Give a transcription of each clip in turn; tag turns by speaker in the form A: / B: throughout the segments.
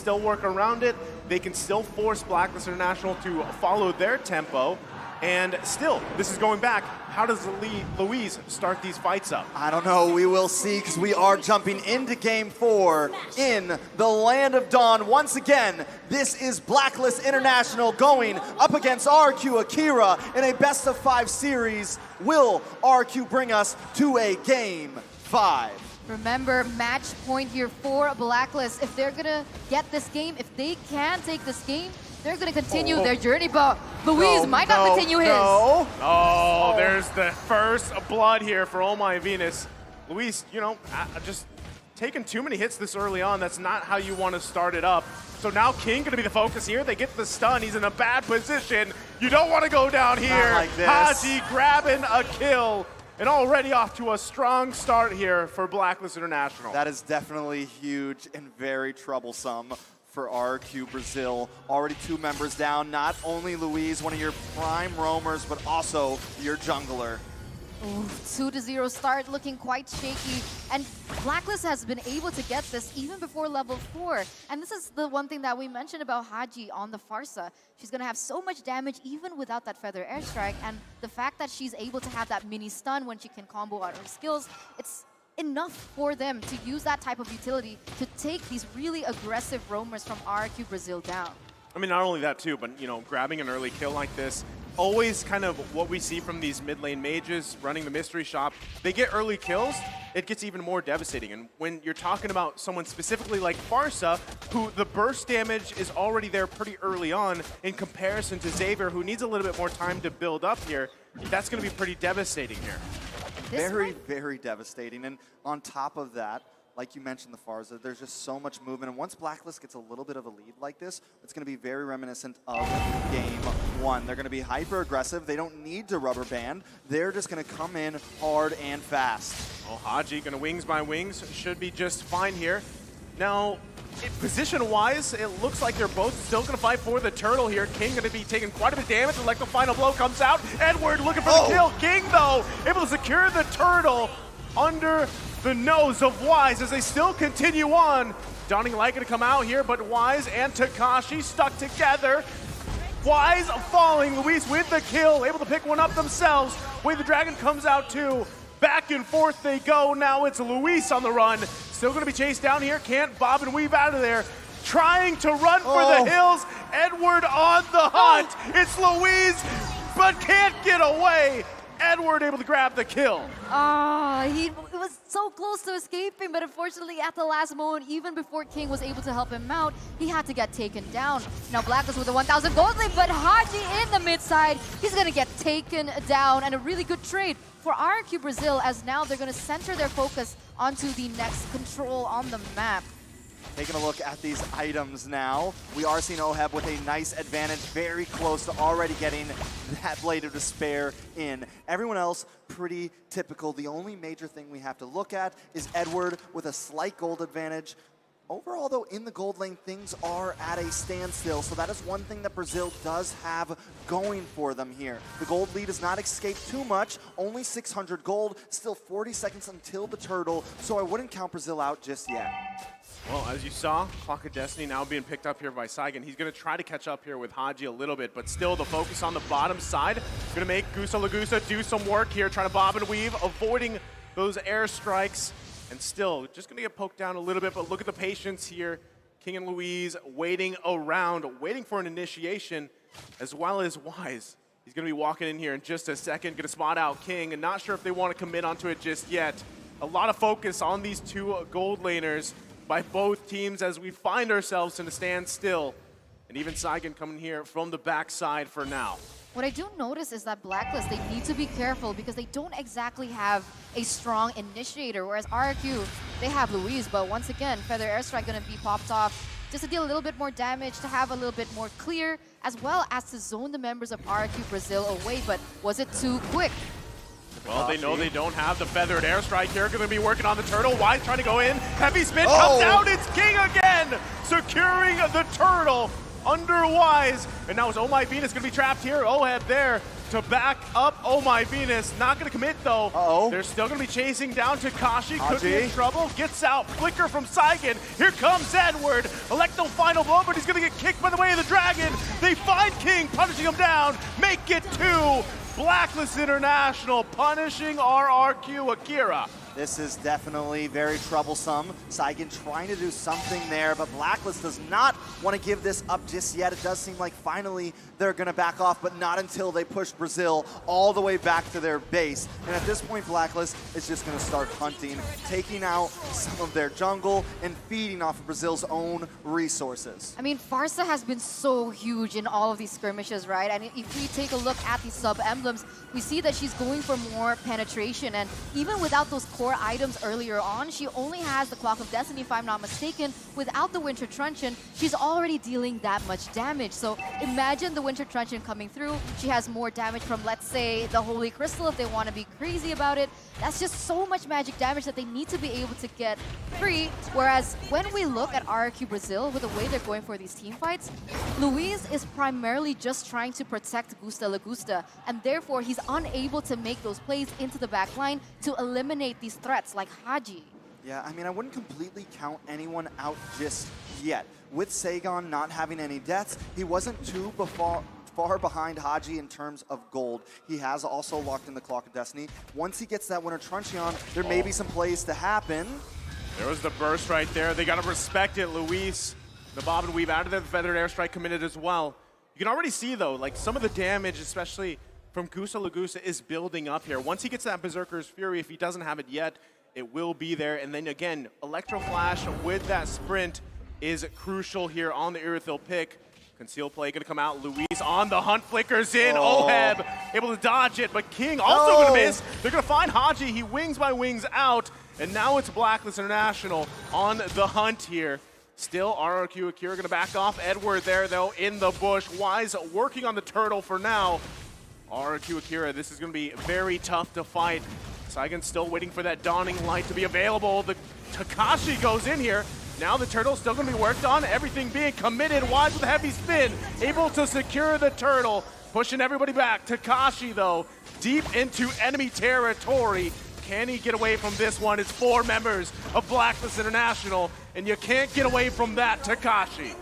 A: still work around it. They can still force Blacklist International to follow their tempo. And still, this is going back. How does Louise start these fights up?
B: I don't know. We will see, because we are jumping into Game 4 in the Land of Dawn. Once again, this is Blacklist International going up against RQ Akira in a best-of-5 series. Will RQ bring us to a Game 5?
C: Remember, match point here for Blacklist. If they're gonna get this game, if they can take this game, they're going to continue their journey, but Louise might not continue his.
A: Oh, there's the first blood here for Oh My Venus. Louise, you know, just taking too many hits this early on. That's not how you want to start it up. So now King going to be the focus here. They get the stun. He's in a bad position. You don't want to go down here.
B: Not like this.
A: Haji grabbing a kill. And already off to a strong start here for Blacklist International.
B: That is definitely huge and very troublesome for RQ Brazil. Already 2 members down. Not only Louise, one of your prime roamers, but also your jungler.
C: Ooh, 2-0 start, looking quite shaky. And Blacklist has been able to get this even before level 4. And this is the one thing that we mentioned about Haji on the Farsa. She's going to have so much damage even without that Feather Airstrike. And the fact that she's able to have that mini stun when she can combo out her skills, it's enough for them to use that type of utility to take these really aggressive roamers from RQ Brazil down.
A: I mean, not only that too, but you know, grabbing an early kill like this, always kind of what we see from these mid lane mages running the mystery shop. They get early kills, it gets even more devastating. And when you're talking about someone specifically like Farsa, who the burst damage is already there pretty early on in comparison to Xavier, who needs a little bit more time to build up here, that's going to be pretty devastating here.
B: Very devastating. And on top of that, like you mentioned, the Farsa, there's just so much movement. And once Blacklist gets a little bit of a lead like this, it's going to be very reminiscent of Game 1. They're going to be hyper aggressive. They don't need to rubber band. They're just going to come in hard and fast.
A: Oh, Haji going to wings by wings. Should be just fine here. Now, position-wise, it looks like they're both still going to fight for the turtle here. King going to be taking quite a bit of damage, and like the final blow comes out. Edward looking for the kill. King, though, able to secure the turtle under the nose of Wise as they still continue on. Dawning Light going to come out here, but Wise and Takashi stuck together. Wise falling, Louise with the kill, able to pick one up themselves. Way the Dragon comes out too. Back and forth they go. Now it's Luis on the run. Still going to be chased down here. Can't bob and weave out of there. Trying to run for the hills. Edward on the hunt. It's Louise, but can't get away. Edward able to grab the kill.
C: He was so close to escaping, but unfortunately at the last moment, even before King was able to help him out, he had to get taken down. Now Blacklist with the 1,000 gold lead, but Haji in the mid side, he's gonna get taken down, and a really good trade for RQ Brazil, as now they're gonna center their focus onto the next control on the map.
B: Taking a look at these items now, we are seeing Oheb with a nice advantage, very close to already getting that Blade of Despair in. Everyone else, pretty typical. The only major thing we have to look at is Edward with a slight gold advantage. Overall, though, in the gold lane, things are at a standstill, so that is one thing that Brazil does have going for them here. The gold lead has not escaped too much, only 600 gold, still 40 seconds until the turtle, so I wouldn't count Brazil out just yet.
A: Well, as you saw, Clock of Destiny now being picked up here by Saigon. He's going to try to catch up here with Haji a little bit, but still the focus on the bottom side. Going to make Gusa Lagusa do some work here, trying to bob and weave, avoiding those airstrikes. And still, just going to get poked down a little bit, but look at the patience here. King and Louise waiting around, waiting for an initiation, as well as Wise. He's going to be walking in here in just a second, going to spot out King, and not sure if they want to commit onto it just yet. A lot of focus on these two gold laners by both teams as we find ourselves in a standstill. And even Saigon coming here from the backside for now.
C: What I do notice is that Blacklist, they need to be careful because they don't exactly have a strong initiator, whereas RQ, they have Louise, but once again, Feather Airstrike gonna be popped off just to deal a little bit more damage, to have a little bit more clear, as well as to zone the members of RQ Brazil away, but was it too quick?
A: Well, they know they don't have the feathered airstrike here. Going to be working on the turtle. Wise trying to go in. Heavy spin comes out. It's King again, securing the turtle under Wise. And now it's Oh My Venus going to be trapped here. Oheb there to back up. Oh my Venus, not gonna commit though.
B: Uh-oh.
A: They're still gonna be chasing down Takashi, could be in
B: Haji.
A: trouble. Gets out, flicker from Saigon. Here comes Edward. Electo final blow, but he's gonna get kicked by the way of the dragon. They find King, punishing him down. Make it 2. Blacklist International punishing RRQ Akira.
B: This is definitely very troublesome. Saigon trying to do something there, but Blacklist does not want to give this up just yet. It does seem like finally they're going to back off, but not until they push Brazil all the way back to their base. And at this point, Blacklist is just going to start hunting, taking out some of their jungle and feeding off of Brazil's own resources.
C: I mean, Farsa has been so huge in all of these skirmishes, right? And if we take a look at these sub-emblems, we see that she's going for more penetration. And even without those core items earlier on, she only has the Clock of Destiny, if I'm not mistaken. Without the Winter Truncheon, she's already dealing that much damage. So imagine the Winter Truncheon coming through. She has more damage from, let's say, the Holy Crystal if they want to be crazy about it. That's just so much magic damage that they need to be able to get free. Whereas when we look at RRQ Brazil, with the way they're going for these team fights, Luis is primarily just trying to protect Gusta Lagusta, and therefore he's unable to make those plays into the back line to eliminate these threats like Haji.
B: Yeah, I mean, I wouldn't completely count anyone out just yet. With Saigon not having any deaths, he wasn't too far behind Haji in terms of gold. He has also locked in the Clock of Destiny. Once he gets that Winter Truncheon, there may be some plays to happen.
A: There was the burst right there. They got to respect it, Luis. The bob and weave out of there, the feathered airstrike committed as well. You can already see, though, like some of the damage, especially from Gusta Lagusta, is building up here. Once he gets that Berserker's Fury, if he doesn't have it yet, it will be there. And then again, Electro Flash with that sprint is crucial here on the Irithil pick. Conceal play gonna come out. Luis on the hunt, flickers in.
B: Oh.
A: Oheb able to dodge it, but King also gonna miss. They're gonna find Haji. He wings by wings out, and now it's Blacklist International on the hunt here. Still, RRQ Akira gonna back off. Edward there though in the bush. Wise working on the turtle for now. RRQ Akira, this is gonna be very tough to fight. Saigon's still waiting for that dawning light to be available. The Takashi goes in here. Now the turtle's still gonna be worked on. Everything being committed. Wise with a heavy spin. Able to secure the turtle. Pushing everybody back. Takashi though, deep into enemy territory. Can he get away from this one? It's 4 members of Blacklist International, and you can't get away from that, Takashi.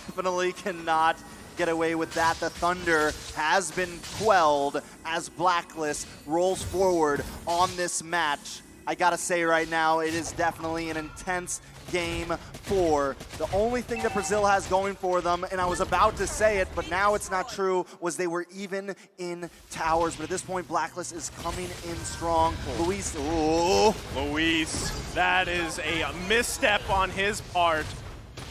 B: Definitely cannot get away with that. The thunder has been quelled as Blacklist rolls forward on this match. I gotta say right now, it is definitely an intense game 4. The only thing that Brazil has going for them, and I was about to say it, but now it's not true, was they were even in towers. But at this point, Blacklist is coming in strong. Luis, oh.
A: Luis, that is a misstep on his part,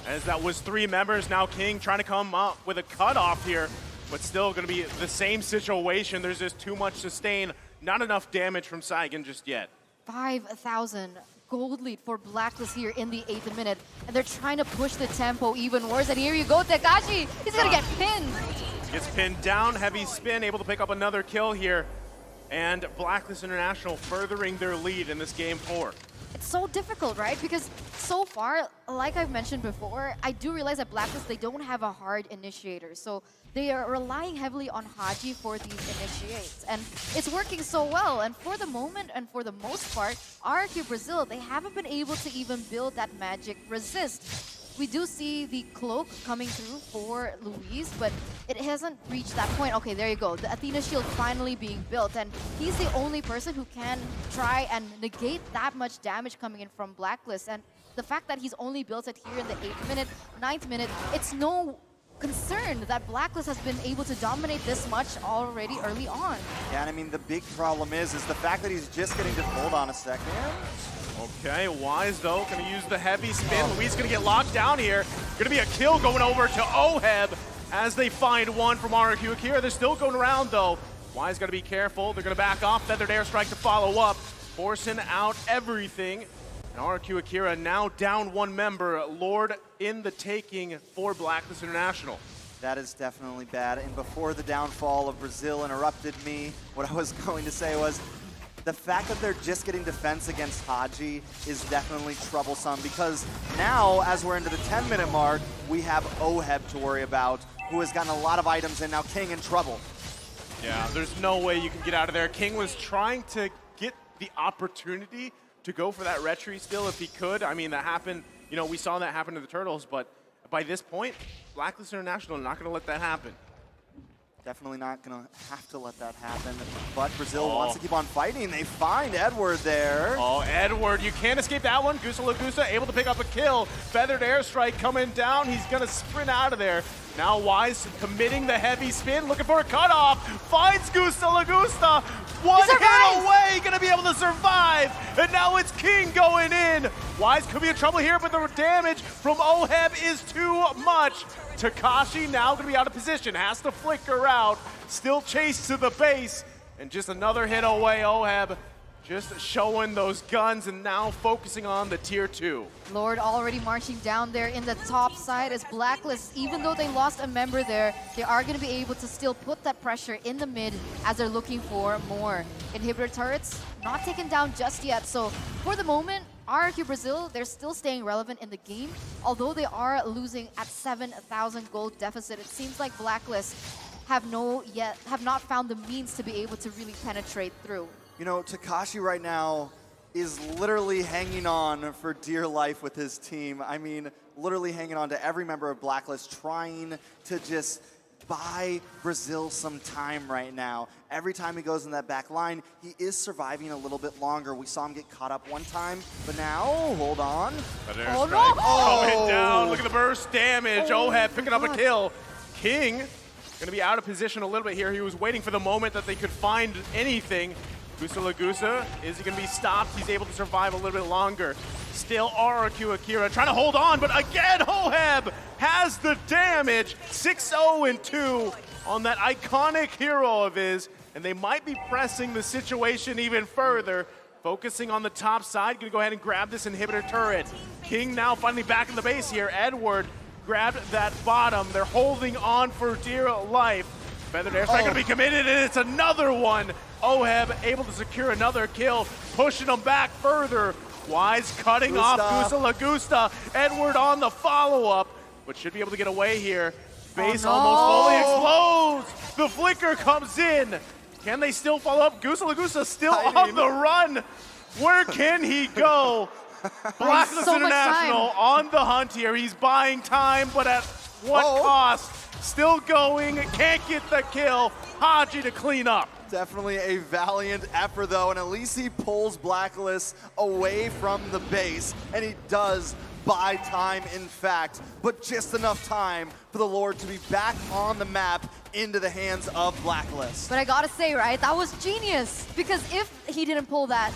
A: as that was 3 members. Now King trying to come up with a cutoff here, but still going to be the same situation. There's just too much sustain, not enough damage from Saigon just yet.
C: 5,000 gold lead for Blacklist here in the 8th minute, and they're trying to push the tempo even worse. And here you go, Takashi. He's gonna get pinned.
A: Gets pinned down, heavy spin, able to pick up another kill here. And Blacklist International furthering their lead in this game 4.
C: It's so difficult, right? Because so far, like I've mentioned before, I do realize that Blacklist, they don't have a hard initiator. So they are relying heavily on Haji for these initiates. And it's working so well. And for the moment, and for the most part, RRQ Brazil, they haven't been able to even build that magic resist. We do see the cloak coming through for Luis, but it hasn't reached that point. Okay, there you go. The Athena shield finally being built, and he's the only person who can try and negate that much damage coming in from Blacklist. And the fact that he's only built it here in the 8th minute, 9th minute, it's no concern that Blacklist has been able to dominate this much already early on.
B: Yeah, and I mean, the big problem is the fact that he's just getting to hold on a second.
A: Okay, Wise though, gonna use the heavy spin. Luis gonna get locked down here. Gonna be a kill going over to Oheb as they find one from RRQ Akira. They're still going around though. Wise gotta be careful. They're gonna back off. Feathered airstrike to follow up, forcing out everything. And RRQ Akira now down 1 member. Lord in the taking for Blacklist International.
B: That is definitely bad. And before the downfall of Brazil interrupted me, what I was going to say was, the fact that they're just getting defense against Haji is definitely troublesome, because now, as we're into the 10-minute mark, we have Oheb to worry about, who has gotten a lot of items, and now King in trouble.
A: Yeah, there's no way you can get out of there. King was trying to get the opportunity to go for that retry still if he could. I mean, that happened, you know, we saw that happen to the Turtles, but by this point, Blacklist International not going to let that happen.
B: Definitely not going to have to let that happen. But Brazil wants to keep on fighting. They find Edward there.
A: Oh, Edward, you can't escape that one. Gusa Lagusa able to pick up a kill. Feathered airstrike coming down. He's going to sprint out of there. Now Wise committing the heavy spin, looking for a cutoff. Finds Gusa Lagusa. One hit away, going to be able to survive. And now it's King going in. Wise could be in trouble here, but the damage from Oheb is too much. Takashi now going to be out of position, has to flicker out, still chased to the base, and just another hit away. Oheb just showing those guns and now focusing on the tier 2.
C: Lord already marching down there in the top side as Blacklist, even though they lost a member there, they are going to be able to still put that pressure in the mid as they're looking for more. Inhibitor turrets not taken down just yet, so for the moment, RRQ Brazil, they're still staying relevant in the game, although they are losing at 7,000 gold deficit. It seems like Blacklist have not found the means to be able to really penetrate through.
B: You know, Takashi right now is literally hanging on for dear life with his team. I mean, literally hanging on to every member of Blacklist, trying to just buy Brazil some time right now. Every time he goes in that back line, he is surviving a little bit longer. We saw him get caught up one time, but now, hold on.
C: Oh, no!
A: Coming down, look at the burst damage. Oheb picking up a kill. King gonna be out of position a little bit here. He was waiting for the moment that they could find anything. Gusa Lagusa, is he gonna be stopped? He's able to survive a little bit longer. Still RRQ Akira trying to hold on, but again, Oheb has the damage. 6-0-2 on that iconic hero of his, and they might be pressing the situation even further. Focusing on the top side, gonna go ahead and grab this inhibitor turret. King now finally back in the base here. Edward grabbed that bottom. They're holding on for dear life. Feathered airstrike gonna be committed, and it's another one. Oheb able to secure another kill, pushing them back further. Wise cutting off Gusa Lagusa. Edward on the follow-up, but should be able to get away here. Base almost fully explodes. The flicker comes in. Can they still follow up? Gusa Lagusa still on the run. Where can he go? Blacklist International on the hunt here. He's buying time, but at what cost? Still going, can't get the kill. Haji to clean up.
B: Definitely a valiant effort though, and at least he pulls Blacklist away from the base, and he does buy time in fact, but just enough time for the Lord to be back on the map into the hands of Blacklist.
C: But I gotta say, right, that was genius, because if he didn't pull that,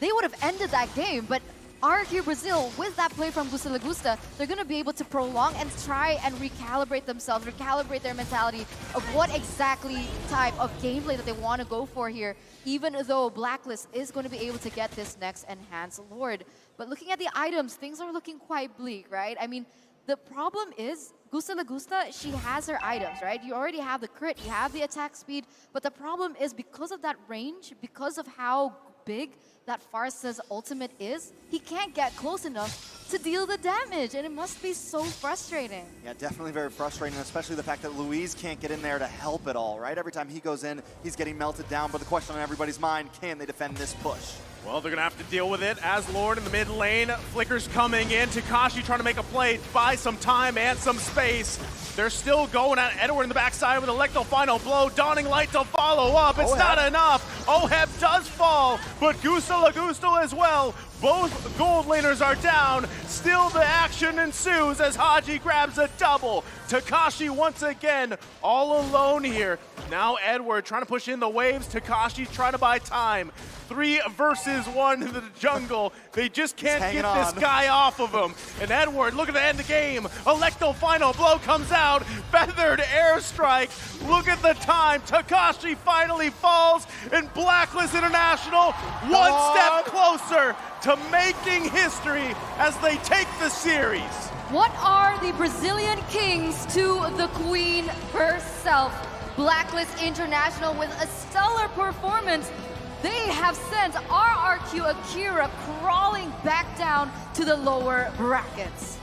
C: they would have ended that game, but RRQ Brazil, with that play from Gusa Lagusa, they're going to be able to prolong and try and recalibrate themselves, recalibrate their mentality of what exactly type of gameplay that they want to go for here, even though Blacklist is going to be able to get this next Enhanced Lord. But looking at the items, things are looking quite bleak, right? I mean, the problem is Gusa Lagusa, she has her items, right? You already have the crit, you have the attack speed, but the problem is because of that range, because of how big that Farsa's ultimate is, he can't get close enough to deal the damage, and it must be so frustrating.
B: Yeah, definitely very frustrating, especially the fact that Luis can't get in there to help at all, right? Every time he goes in, he's getting melted down, but the question on everybody's mind, can they defend this push?
A: Well, they're going to have to deal with it as Lord in the mid lane. Flicker's coming in. Takashi trying to make a play, buy some time and some space. They're still going at Edward in the backside with Electro final blow. Dawning Light to follow up. It's not enough. Oheb does fall, but Gusa Lagusa as well. Both gold laners are down. Still the action ensues as Haji grabs a double. Takashi once again all alone here. Now Edward trying to push in the waves. Takashi trying to buy time. 3 versus 1 in the jungle. They just can't get this guy off of him. And Edward, look at the end of the game. Electro final blow comes out. Feathered airstrike. Look at the time. Takashi finally falls. And Blacklist International one step closer to making history as they take the series.
C: What are the Brazilian kings to the queen herself? Blacklist International with a stellar performance. They have sent RRQ Akira crawling back down to the lower brackets.